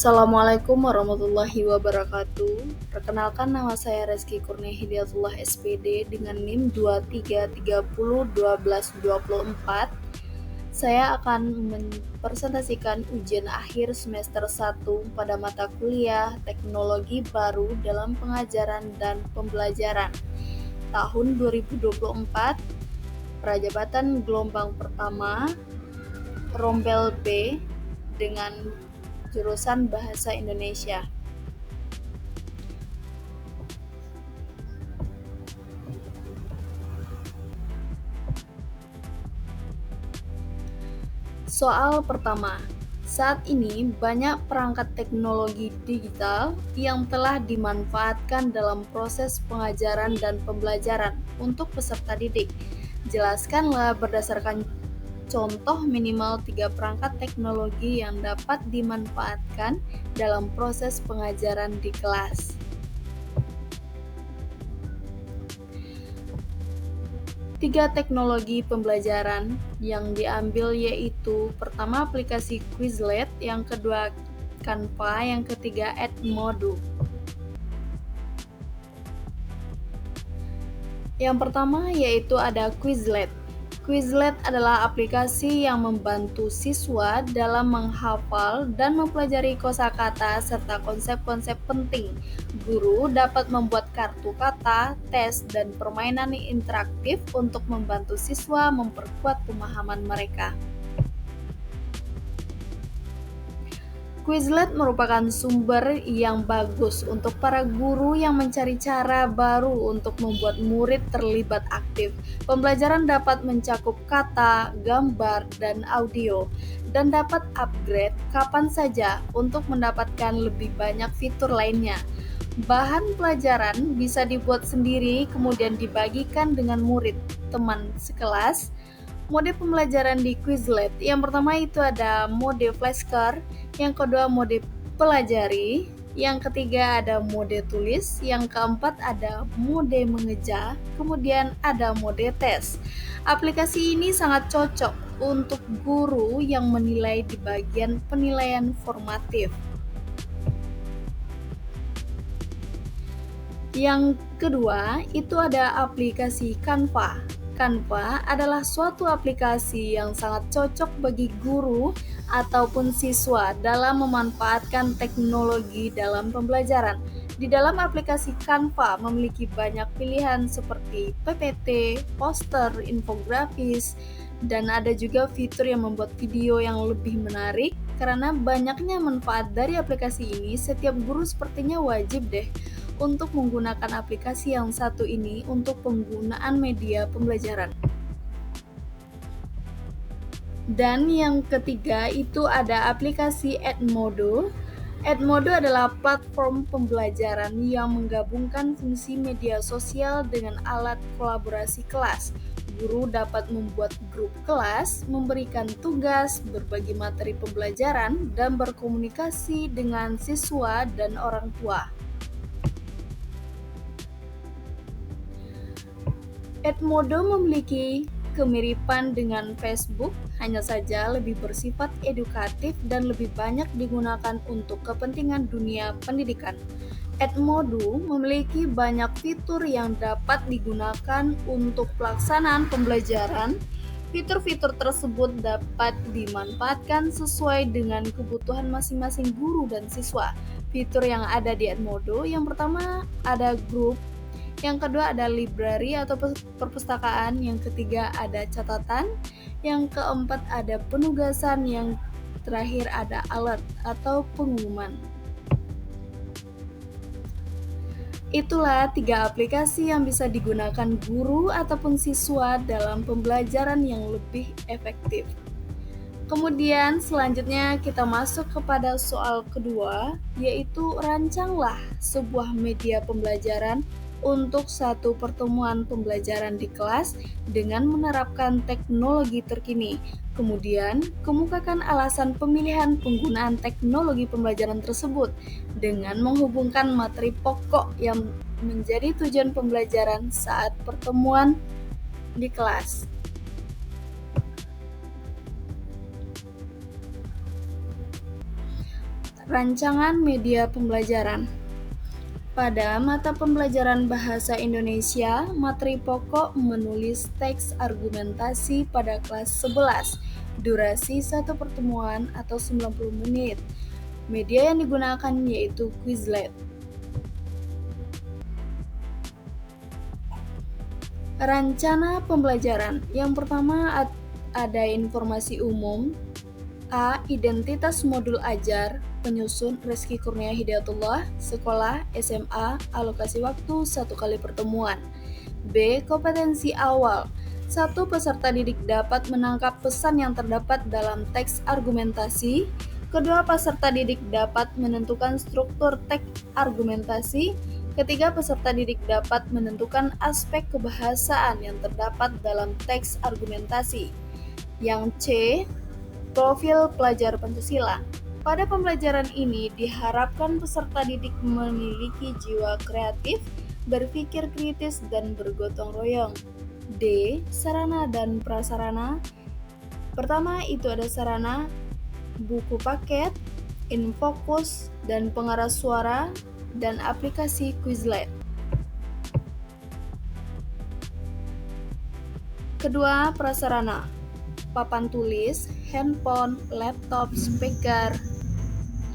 Assalamualaikum warahmatullahi wabarakatuh. Perkenalkan, nama saya Reski Kurnia Hidayatullah SPD dengan NIM 23301224. Saya akan mempresentasikan ujian akhir semester 1 pada mata kuliah Teknologi Baru dalam Pengajaran dan Pembelajaran tahun 2024, Prajabatan Gelombang Pertama, Rombel B dengan jurusan Bahasa Indonesia. Soal pertama, saat ini banyak perangkat teknologi digital yang telah dimanfaatkan dalam proses pengajaran dan pembelajaran untuk peserta didik. Jelaskanlah berdasarkan contoh minimal 3 perangkat teknologi yang dapat dimanfaatkan dalam proses pengajaran di kelas. 3 teknologi pembelajaran yang diambil yaitu pertama aplikasi Quizlet, yang kedua Canva, yang ketiga Edmodo. Yang pertama yaitu ada Quizlet. Quizlet adalah aplikasi yang membantu siswa dalam menghafal dan mempelajari kosakata serta konsep-konsep penting. Guru dapat membuat kartu kata, tes, dan permainan interaktif untuk membantu siswa memperkuat pemahaman mereka. Quizlet merupakan sumber yang bagus untuk para guru yang mencari cara baru untuk membuat murid terlibat aktif. Pembelajaran dapat mencakup kata, gambar, dan audio, dan dapat upgrade kapan saja untuk mendapatkan lebih banyak fitur lainnya. Bahan pelajaran bisa dibuat sendiri kemudian dibagikan dengan murid, teman sekelas. Mode pembelajaran di Quizlet, yang pertama itu ada mode flashcard, yang kedua mode pelajari, yang ketiga ada mode tulis, yang keempat ada mode mengeja, kemudian ada mode tes. Aplikasi ini sangat cocok untuk guru yang menilai di bagian penilaian formatif. Yang kedua, itu ada aplikasi Canva. Canva adalah suatu aplikasi yang sangat cocok bagi guru ataupun siswa dalam memanfaatkan teknologi dalam pembelajaran. Di dalam aplikasi Canva memiliki banyak pilihan seperti PPT, poster, infografis, dan ada juga fitur yang membuat video yang lebih menarik. Karena banyaknya manfaat dari aplikasi ini, setiap guru sepertinya wajib deh untuk menggunakan aplikasi yang satu ini untuk penggunaan media pembelajaran. Dan yang ketiga itu ada aplikasi Edmodo. Edmodo adalah platform pembelajaran yang menggabungkan fungsi media sosial dengan alat kolaborasi kelas. Guru dapat membuat grup kelas, memberikan tugas, berbagi materi pembelajaran, dan berkomunikasi dengan siswa dan orang tua. Edmodo memiliki kemiripan dengan Facebook, hanya saja lebih bersifat edukatif dan lebih banyak digunakan untuk kepentingan dunia pendidikan. Edmodo memiliki banyak fitur yang dapat digunakan untuk pelaksanaan pembelajaran. Fitur-fitur tersebut dapat dimanfaatkan sesuai dengan kebutuhan masing-masing guru dan siswa. Fitur yang ada di Edmodo, yang pertama ada grup, yang kedua ada library atau perpustakaan, yang ketiga ada catatan, yang keempat ada penugasan, yang terakhir ada alert atau pengumuman. Itulah 3 aplikasi yang bisa digunakan guru ataupun siswa dalam pembelajaran yang lebih efektif. Kemudian selanjutnya kita masuk kepada soal kedua, yaitu rancanglah sebuah media pembelajaran untuk satu pertemuan pembelajaran di kelas dengan menerapkan teknologi terkini. Kemudian, kemukakan alasan pemilihan penggunaan teknologi pembelajaran tersebut dengan menghubungkan materi pokok yang menjadi tujuan pembelajaran saat pertemuan di kelas. Rancangan media pembelajaran. Pada mata pembelajaran Bahasa Indonesia, materi pokok menulis teks argumentasi pada kelas 11, durasi satu pertemuan atau 90 menit. Media yang digunakan yaitu Quizlet. Rencana pembelajaran. Yang pertama ada informasi umum. A. Identitas modul ajar. Penyusun Reski Kurnia Hidayatullah, sekolah, SMA, alokasi waktu, 1 kali pertemuan. B. Kompetensi awal. 1. Peserta didik dapat menangkap pesan yang terdapat dalam teks argumentasi. Kedua, peserta didik dapat menentukan struktur teks argumentasi. Ketiga, peserta didik dapat menentukan aspek kebahasaan yang terdapat dalam teks argumentasi. Yang C. Profil pelajar Pancasila. Pada pembelajaran ini diharapkan peserta didik memiliki jiwa kreatif, berpikir kritis, dan bergotong royong. D. Sarana dan prasarana. Pertama itu ada sarana, buku paket, infocus, dan pengarah suara, dan aplikasi Quizlet. Kedua, prasarana. Papan tulis, handphone, laptop, speaker,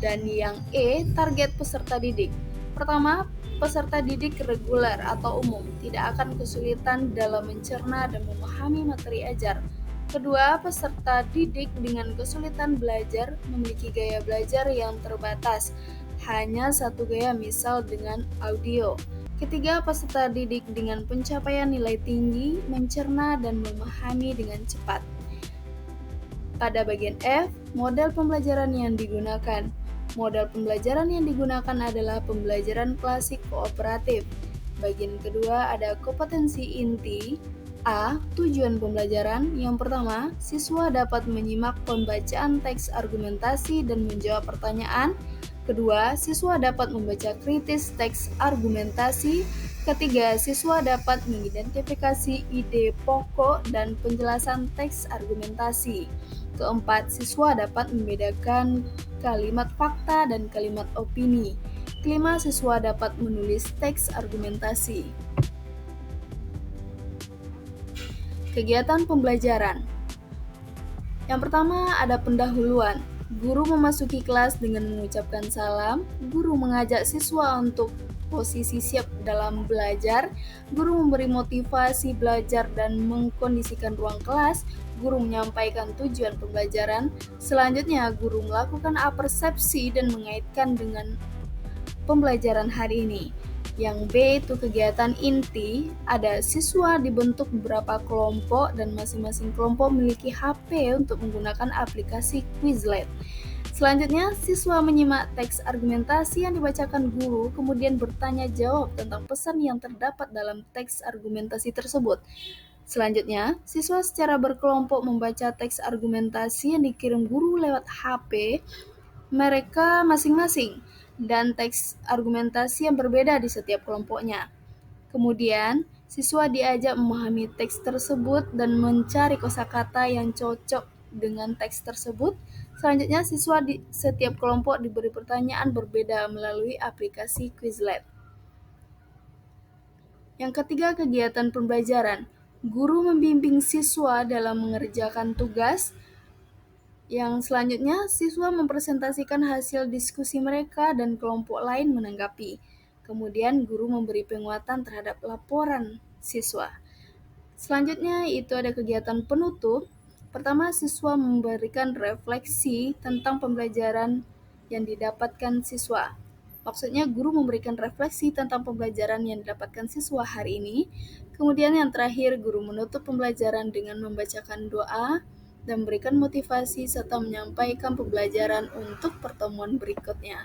dan yang E, target peserta didik. Pertama, peserta didik reguler atau umum tidak akan kesulitan dalam mencerna dan memahami materi ajar. Kedua, peserta didik dengan kesulitan belajar memiliki gaya belajar yang terbatas, hanya satu gaya, misal dengan audio. Ketiga, peserta didik dengan pencapaian nilai tinggi mencerna dan memahami dengan cepat. Pada bagian F, model pembelajaran yang digunakan. Model pembelajaran yang digunakan adalah pembelajaran klasik kooperatif. Bagian kedua ada kompetensi inti. A. Tujuan pembelajaran. Yang pertama, siswa dapat menyimak pembacaan teks argumentasi dan menjawab pertanyaan. Kedua, siswa dapat membaca kritis teks argumentasi. Ketiga, siswa dapat mengidentifikasi ide pokok dan penjelasan teks argumentasi. Keempat, siswa dapat membedakan kalimat fakta dan kalimat opini. Kelima, siswa dapat menulis teks argumentasi. Kegiatan pembelajaran. Yang pertama ada pendahuluan. Guru memasuki kelas dengan mengucapkan salam. Guru mengajak siswa untuk posisi siap dalam belajar. Guru memberi motivasi belajar dan mengkondisikan ruang kelas. Guru menyampaikan tujuan pembelajaran. Selanjutnya, guru melakukan apersepsi dan mengaitkan dengan pembelajaran hari ini. Yang B itu kegiatan inti, ada siswa dibentuk beberapa kelompok dan masing-masing kelompok memiliki HP untuk menggunakan aplikasi Quizlet. Selanjutnya, siswa menyimak teks argumentasi yang dibacakan guru, kemudian bertanya jawab tentang pesan yang terdapat dalam teks argumentasi tersebut. Selanjutnya, siswa secara berkelompok membaca teks argumentasi yang dikirim guru lewat HP mereka masing-masing dan teks argumentasi yang berbeda di setiap kelompoknya. Kemudian, siswa diajak memahami teks tersebut dan mencari kosakata yang cocok dengan teks tersebut. Selanjutnya, siswa di setiap kelompok diberi pertanyaan berbeda melalui aplikasi Quizlet. Yang ketiga, kegiatan pembelajaran. Guru membimbing siswa dalam mengerjakan tugas. Yang selanjutnya, siswa mempresentasikan hasil diskusi mereka dan kelompok lain menanggapi. Kemudian, guru memberi penguatan terhadap laporan siswa. Selanjutnya, itu ada kegiatan penutup. Pertama, siswa memberikan refleksi tentang pembelajaran yang didapatkan siswa. Maksudnya, guru memberikan refleksi tentang pembelajaran yang didapatkan siswa hari ini. Kemudian yang terakhir, guru menutup pembelajaran dengan membacakan doa dan memberikan motivasi serta menyampaikan pembelajaran untuk pertemuan berikutnya.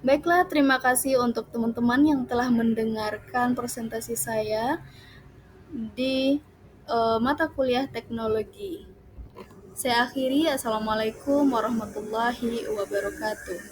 Baiklah, terima kasih untuk teman-teman yang telah mendengarkan presentasi saya di mata kuliah teknologi. Saya akhiri, Assalamualaikum warahmatullahi wabarakatuh.